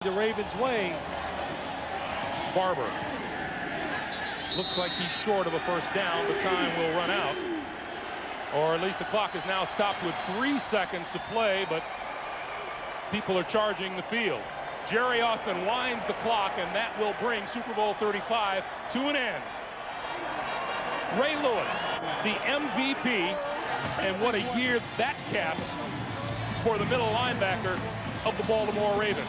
the Ravens' way. Barber. Looks like he's short of a first down, but time will run out. Or at least the clock is now stopped with 3 seconds to play, but people are charging the field. Jerry Austin winds the clock, and that will bring Super Bowl 35 to an end. Ray Lewis, the MVP, and what a year that caps for the middle linebacker of the Baltimore Ravens.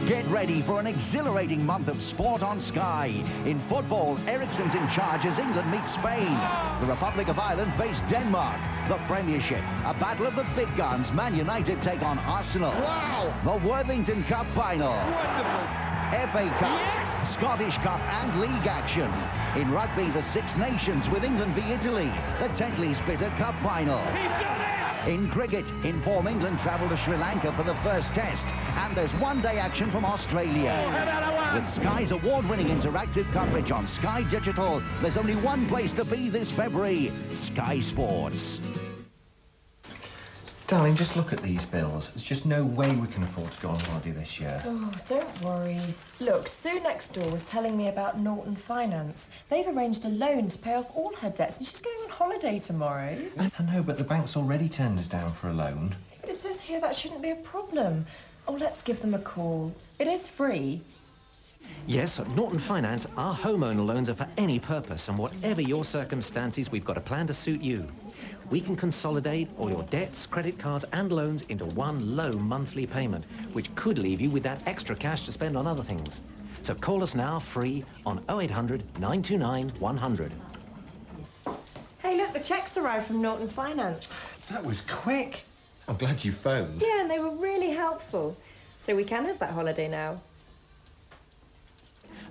Get ready for an exhilarating month of sport on Sky. In football, Ericsson's in charge as England meets Spain. The Republic of Ireland face Denmark. The Premiership, a battle of the big guns. Man United take on Arsenal. Wow! The Worthington Cup final. Wonderful! FA Cup, Yes! Scottish Cup and League action. In rugby, the Six Nations with England v Italy. The Tetley's Bitter Cup final. He's done it! In cricket, in form England travel to Sri Lanka for the first test. And there's one-day action from Australia. With Sky's award-winning interactive coverage on Sky Digital, there's only one place to be this February: Sky Sports. Darling, just look at these bills. There's just no way we can afford to go on holiday this year. Oh, don't worry. Look, Sue next door was telling me about Norton Finance. They've arranged a loan to pay off all her debts, and she's going on holiday tomorrow. I know, but the bank's already turned us down for a loan. But it says here that shouldn't be a problem. Oh, let's give them a call. It is free. Yes, at Norton Finance, our homeowner loans are for any purpose, and whatever your circumstances, we've got a plan to suit you. We can consolidate all your debts, credit cards and loans into one low monthly payment, which could leave you with that extra cash to spend on other things. So call us now free on 0800 929 100. Hey, look, the checks arrived from Norton Finance. That was quick. I'm glad you phoned. Yeah, and they were really helpful. So we can have that holiday now.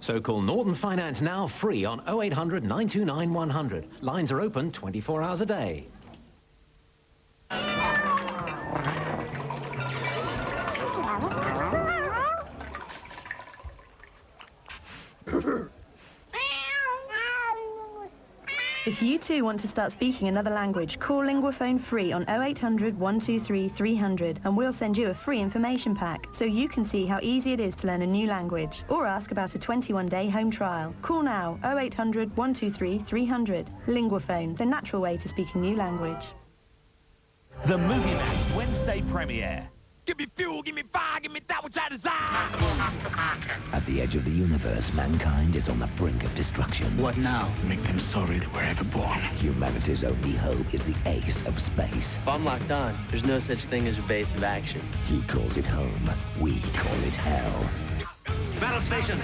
So call Norton Finance now free on 0800 929 100. Lines are open 24 hours a day. If you too want to start speaking another language, call Linguaphone free on 0800 123 300 and we'll send you a free information pack so you can see how easy it is to learn a new language, or ask about a 21-day home trial. Call now 0800 123 300. Linguaphone, the natural way to speak a new language. The Movie Max Wednesday premiere. Give me fuel, give me fire, give me that which I desire. At the edge of the universe, mankind is on the brink of destruction. What now? Make them sorry they were ever born. Humanity's only hope is the ace of space. If I'm locked on, there's no such thing as a base of action. He calls it home. We call it hell. Battle stations.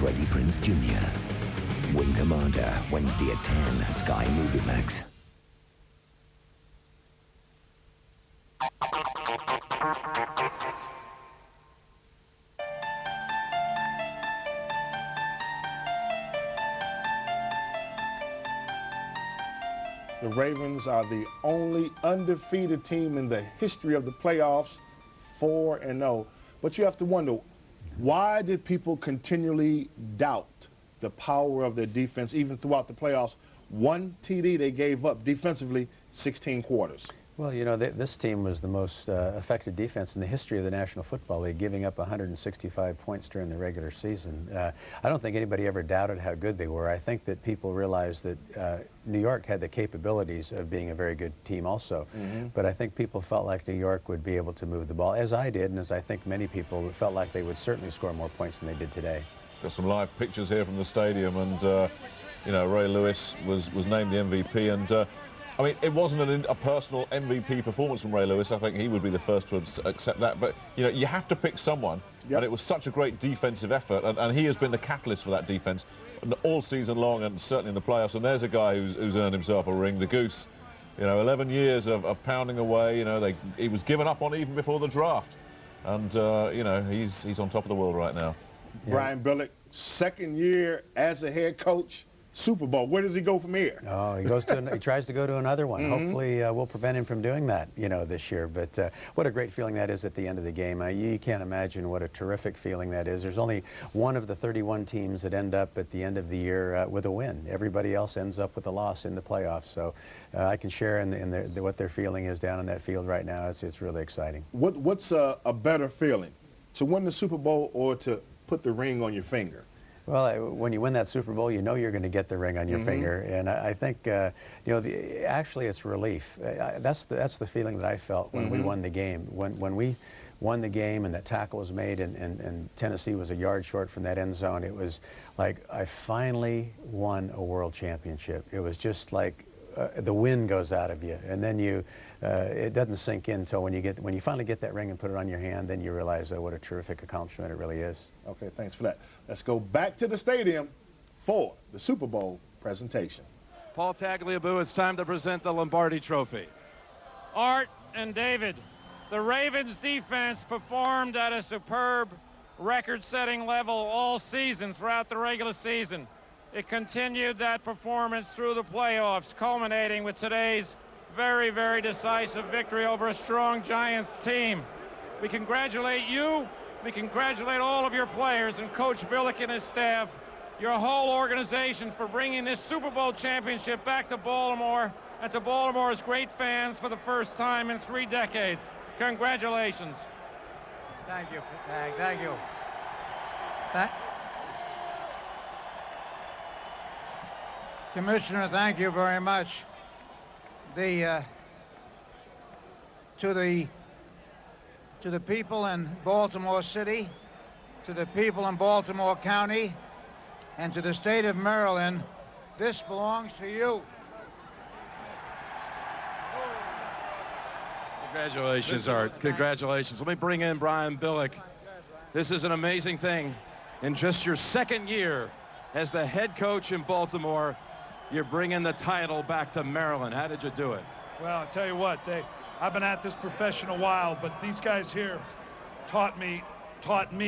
Freddie Prinze Jr. Wing Commander, Wednesday at 10, Sky Movie Max. The Ravens are the only undefeated team in the history of the playoffs, 4-0. But you have to wonder, why did people continually doubt the power of their defense even throughout the playoffs? One TD they gave up defensively, 16 quarters. Well, you know, this team was the most effective defense in the history of the National Football League, giving up 165 points during the regular season. I don't think anybody ever doubted how good they were. I think that people realized that New York had the capabilities of being a very good team also. But I think people felt like New York would be able to move the ball, as I did, and as I think many people felt like they would certainly score more points than they did today. Got some live pictures here from the stadium, and you know, Ray Lewis was named the MVP, and I mean, it wasn't a personal MVP performance from Ray Lewis. I think he would be the first to accept that. But, you know, you have to pick someone. Yep. And it was such a great defensive effort. And he has been the catalyst for that defense all season long, and certainly in the playoffs. And there's a guy who's earned himself a ring, the Goose. You know, 11 years of pounding away. You know, he was given up on even before the draft. And, you know, he's on top of the world right now. Yeah. Brian Billick, second year as a head coach. Super Bowl. Where does he go from here? Oh, he tries to go to another one. Hopefully we'll prevent him from doing that, this year. But what a great feeling that is at the end of the game. You can't imagine what a terrific feeling that is. There's only one of the 31 teams that end up at the end of the year with a win. Everybody else ends up with a loss in the playoffs. So I can share in what their feeling is down in that field right now. It's really exciting. What's a better feeling, to win the Super Bowl or to put the ring on your finger? Well, when you win that Super Bowl, you know you're going to get the ring on your finger, and I think actually it's relief. That's the feeling that I felt when we won the game. When we won the game and that tackle was made and Tennessee was a yard short from that end zone, it was like I finally won a world championship. It was just like the wind goes out of you, and then it doesn't sink in until when you finally get that ring and put it on your hand, then you realize what a terrific accomplishment it really is. Okay, thanks for that. Let's go back to the stadium for the Super Bowl presentation. Paul Tagliabue, it's time to present the Lombardi Trophy. Art and David, the Ravens defense performed at a superb record-setting level all season throughout the regular season. It continued that performance through the playoffs, culminating with today's very, very decisive victory over a strong Giants team. We congratulate you. We congratulate all of your players and Coach Billick and his staff, your whole organization, for bringing this Super Bowl championship back to Baltimore and to Baltimore's great fans for the first time in 3 decades. Congratulations. Thank you. Thank you. Commissioner, thank you very much. To the people in Baltimore City, to the people in Baltimore County, and to the state of Maryland, this belongs to you. Congratulations, Art. Congratulations. Let me bring in Brian Billick. This is an amazing thing. In just your 2nd year as the head coach in Baltimore, you're bringing the title back to Maryland. How did you do it? Well, I'll tell you what, I've been at this profession a while, but these guys here taught me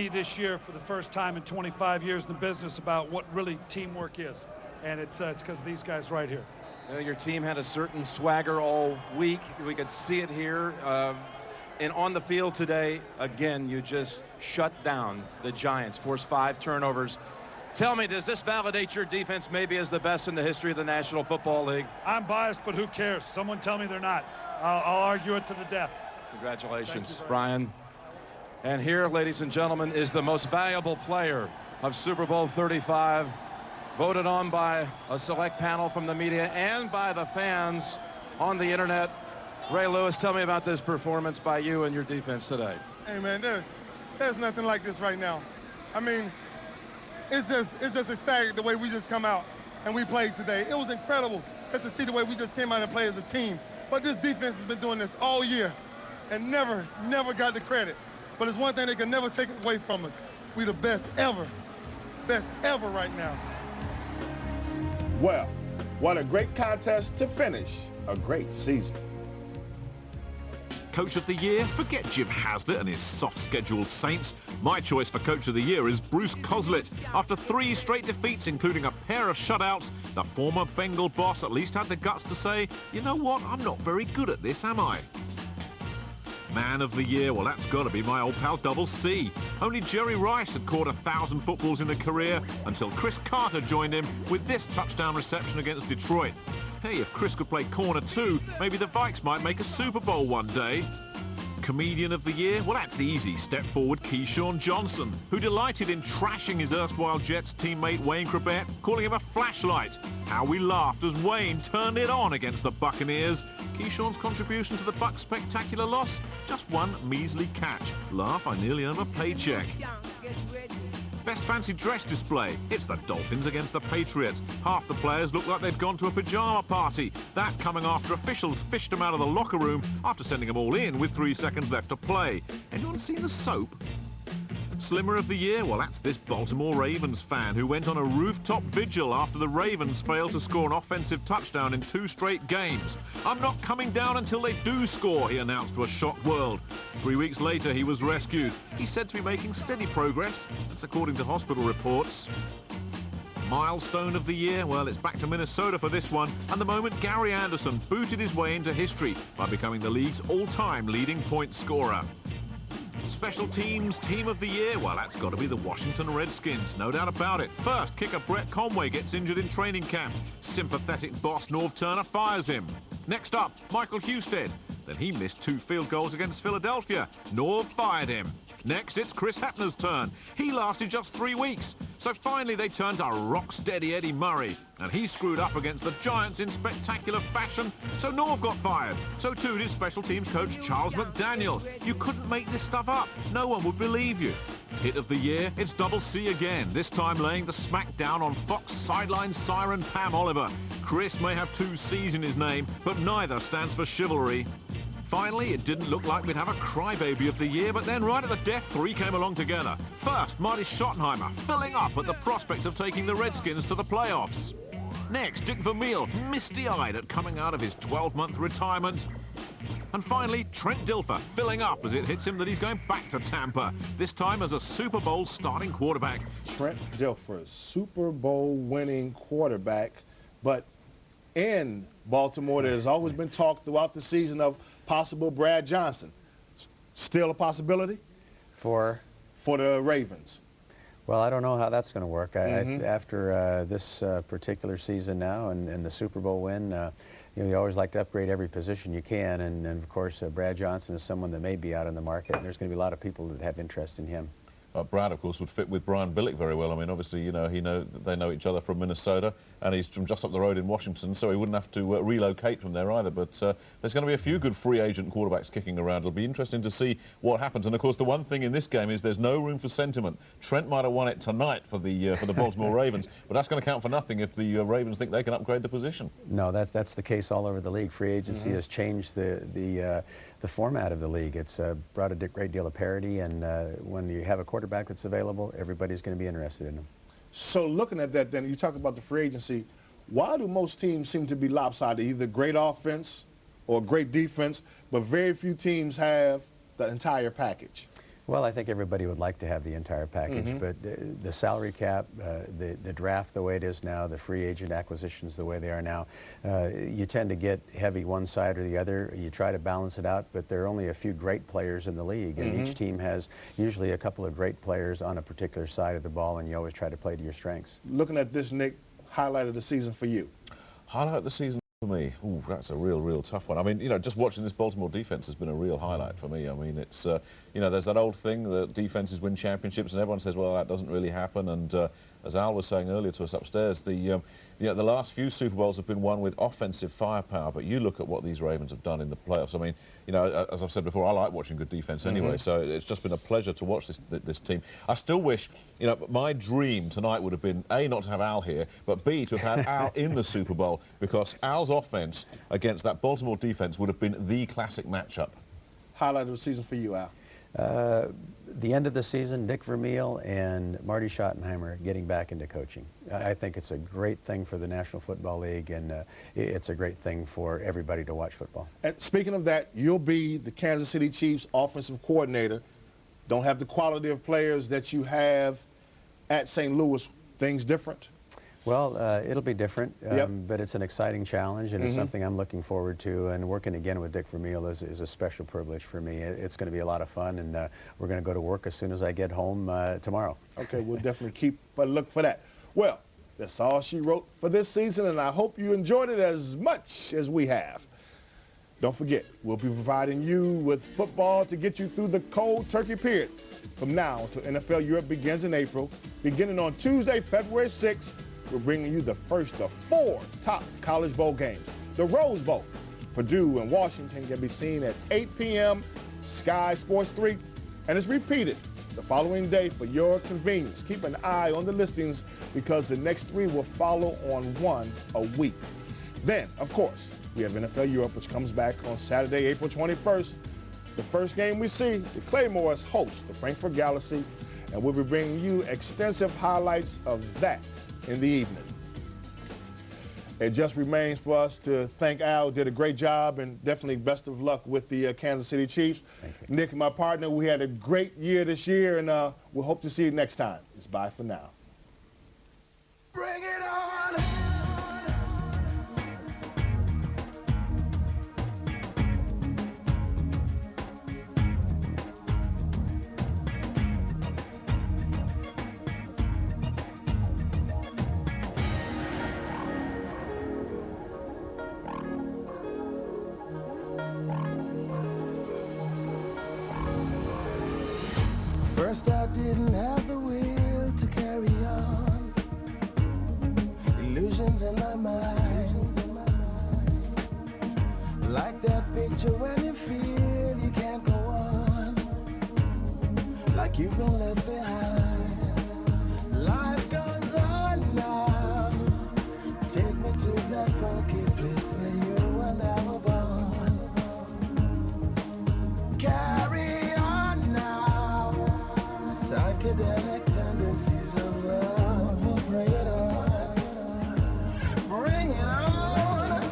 this year for the first time in 25 years in the business about what really teamwork is. And it's because of these guys right here. Your team had a certain swagger all week. We could see it here. And on the field today, again, you just shut down the Giants, forced 5 turnovers. Tell me, does this validate your defense maybe as the best in the history of the National Football League? I'm biased, but who cares? Someone tell me they're not. I'll argue it to the death. Congratulations, Brian. And here, ladies and gentlemen, is the most valuable player of Super Bowl 35, voted on by a select panel from the media and by the fans on the internet. Ray Lewis, tell me about this performance by you and your defense today. Hey, man, there's nothing like this right now. I mean, it's just ecstatic the way we just come out and we played today. It was incredible just to see the way we just came out and played as a team. But this defense has been doing this all year and never got the credit. But it's one thing they can never take away from us. We the best ever right now. Well, what a great contest to finish a great season. Coach of the Year? Forget Jim Haslett and his soft-scheduled Saints. My choice for Coach of the Year is Bruce Coslett. After 3 straight defeats, including a pair of shutouts, the former Bengal boss at least had the guts to say, you know what, I'm not very good at this, am I? Man of the Year, well, that's got to be my old pal Double C. Only Jerry Rice had caught 1,000 footballs in a career until Chris Carter joined him with this touchdown reception against Detroit. Hey, if Chris could play corner too, maybe the Vikes might make a Super Bowl one day. Comedian of the Year? Well, that's easy. Step forward Keyshawn Johnson, who delighted in trashing his erstwhile Jets teammate Wayne Chrebet, calling him a flashlight. How we laughed as Wayne turned it on against the Buccaneers. Keyshawn's contribution to the Bucs' spectacular loss? Just one measly catch. Laugh, I nearly earned a paycheck. Best fancy dress display. It's the Dolphins against the Patriots. Half the players look like they'd gone to a pajama party. That coming after officials fished them out of the locker room after sending them all in with 3 seconds left to play. Anyone seen the soap? Slimmer of the Year? Well, that's this Baltimore Ravens fan who went on a rooftop vigil after the Ravens failed to score an offensive touchdown in 2 straight games. I'm not coming down until they do score, he announced to a shocked world. 3 weeks later, he was rescued. He's said to be making steady progress. That's according to hospital reports. milestone of the year? Well, it's back to Minnesota for this one, and the moment Gary Anderson booted his way into history by becoming the league's all-time leading point scorer. Special teams team of the year? Well, that's got to be the Washington Redskins, no doubt about it. First, kicker Brett Conway gets injured in training camp. Sympathetic boss Norv Turner fires him. Next up, Michael Husted. Then he missed 2 field goals against Philadelphia. Norv fired him. Next, it's Chris Hepner's turn. He lasted just 3 weeks. So finally, they turned to rock-steady Eddie Murray. And he screwed up against the Giants in spectacular fashion. So Norv got fired. So too did special teams coach Charles McDaniel. You couldn't make this stuff up. No one would believe you. Hit of the year, it's Double C again, this time laying the smack down on Fox sideline siren Pam Oliver. Chris may have 2 C's in his name, but neither stands for chivalry. Finally, it didn't look like we'd have a crybaby of the year, but then right at the death, 3 came along together. First, Marty Schottenheimer, filling up at the prospect of taking the Redskins to the playoffs. Next, Dick Vermeil, misty-eyed at coming out of his 12-month retirement. And finally, Trent Dilfer, filling up as it hits him that he's going back to Tampa, this time as a Super Bowl starting quarterback. Trent Dilfer, Super Bowl winning quarterback, but in Baltimore, there's always been talk throughout the season of possible Brad Johnson. Still a possibility? For the Ravens. Well, I don't know how that's going to work. After this particular season now and the Super Bowl win, you know, you always like to upgrade every position you can, and of course, Brad Johnson is someone that may be out in the market, and there's going to be a lot of people that have interest in him. Brad, of course, would fit with Brian Billick very well. I mean, obviously, you know, they know each other from Minnesota, and he's from just up the road in Washington, so he wouldn't have to relocate from there either. But there's going to be a few good free agent quarterbacks kicking around. It'll be interesting to see what happens. And of course, the one thing in this game is there's no room for sentiment. Trent might have won it tonight for the Baltimore Ravens, but that's going to count for nothing if the Ravens think they can upgrade the position. No, that's the case all over the league. Free agency has changed the format of the league. It's brought a great deal of parity, and when you have a quarterback that's available, everybody's going to be interested in him. So looking at that, then, you talk about the free agency. Why do most teams seem to be lopsided? Either great offense or great defense, but very few teams have the entire package. Well, I think everybody would like to have the entire package, but the salary cap, the draft the way it is now, the free agent acquisitions the way they are now, you tend to get heavy one side or the other. You try to balance it out, but there are only a few great players in the league, and each team has usually a couple of great players on a particular side of the ball, and you always try to play to your strengths. Looking at this, Nick, highlight of the season for you? Highlight of the season for me? Ooh, that's a real tough one. I mean, you know, just watching this Baltimore defense has been a real highlight for me. I mean, it's, you know, there's that old thing that defenses win championships, and everyone says, well, that doesn't really happen. And as Al was saying earlier to us upstairs, the last few Super Bowls have been won with offensive firepower, but you look at what these Ravens have done in the playoffs. I mean, you know, as I've said before, I like watching good defense anyway, so it's just been a pleasure to watch this team. I still wish, you know, my dream tonight would have been, A, not to have Al here, but B, to have had Al in the Super Bowl, because Al's offense against that Baltimore defense would have been the classic matchup. Highlight of the season for you, Al? The end of the season, Dick Vermeil and Marty Schottenheimer getting back into coaching. I think it's a great thing for the National Football League, and it's a great thing for everybody to watch football. And speaking of that, you'll be the Kansas City Chiefs offensive coordinator. Don't have the quality of players that you have at St. Louis. Things different? Well, it'll be different, but it's an exciting challenge, and it's something I'm looking forward to. And working again with Dick Vermeil is a special privilege for me. It's going to be a lot of fun, and we're going to go to work as soon as I get home tomorrow. Okay, we'll definitely keep a look for that. Well, that's all she wrote for this season, and I hope you enjoyed it as much as we have. Don't forget, we'll be providing you with football to get you through the cold turkey period from now until NFL Europe begins in April. Beginning on Tuesday, February 6th, we're bringing you the first of 4 top college bowl games. The Rose Bowl, Purdue and Washington, can be seen at 8 p.m. Sky Sports 3, and it's repeated the following day for your convenience. Keep an eye on the listings because the next 3 will follow on one a week. Then, of course, we have NFL Europe, which comes back on Saturday, April 21st. The first game we see, the Claymores host the Frankfurt Galaxy, and we'll be bringing you extensive highlights of that in the evening. It just remains for us to thank Al. Did a great job, and definitely best of luck with the Kansas City Chiefs. Nick, my partner, we had a great year this year, and we'll hope to see you next time. It's bye for now. Bring it! First I didn't have the will to carry on. Illusions in my mind. Like that picture when you feel you can't go on. Like you've been left behind. Life goes on now. Take me to that funky place where you and I were born. Carry on now. Psychedelic tendencies of love. Bring it on. Bring it on.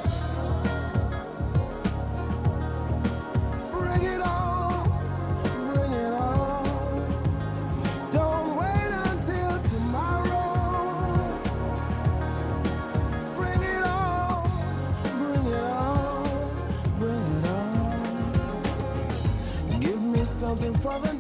Bring it on. Bring it on. Don't wait until tomorrow. Bring it on. Bring it on. Bring it on. Give me something for the